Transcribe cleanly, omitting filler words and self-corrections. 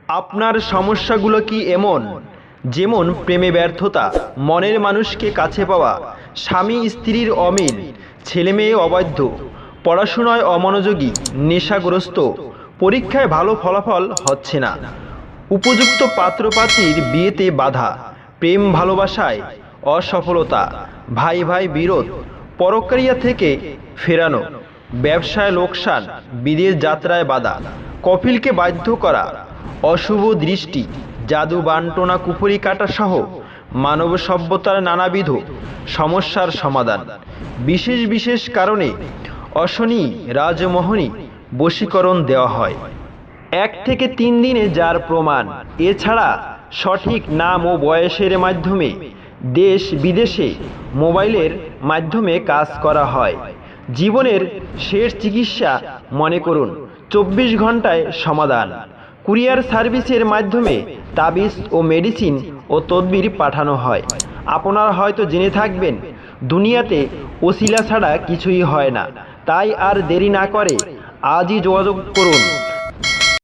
আপনার সমস্যাগুলো কি এমন? যেমন প্রেমে ব্যর্থতা, মনের মানুষকে কাছে পাওয়া, স্বামী স্ত্রীর অমিল, ছেলেমেয়ে অবাধ্য, পড়াশোনায় অমনোযোগী, নেশাগ্রস্ত, পরীক্ষায় ভালো ফলাফল হচ্ছে না, উপযুক্ত পাত্রপাত্রীর বিয়েতে বাধা, প্রেম ভালোবাসায় অসফলতা, ভাই ভাই বিরোধ, পরক্রিয়া থেকে ফেরানো, ব্যবসায় লোকসান, বিদেশ যাত্রায় বাধা, কফিলকে বাধ্য করা, অশুভ দৃষ্টি, জাদু বান্টনা কুফুরি কাটা সহ মানব সভ্যতার নানাবিধ সমস্যার সমাধান। বিশেষ বিশেষ কারণে অশনি রাজমোহনী বশীকরণ দেওয়া হয় 1 থেকে 3 দিনে যার প্রমাণ। এছাড়া সঠিক নাম ও বয়সের মাধ্যমে দেশ বিদেশে মোবাইলের মাধ্যমে কাজ করা হয়। জীবনের শেষ চিকিৎসা মনে করুন 24 ঘন্টায় সমাধান। কুরিয়ার সার্ভিসের মাধ্যমে তাবিজ ও মেডিসিন ও তদবির পাঠানো হয়। আপনারা হয়তো জেনে থাকবেন, দুনিয়াতে ওসিলা ছাড়া কিছুই হয় না। তাই আর দেরি না করে আজই যোগাযোগ করুন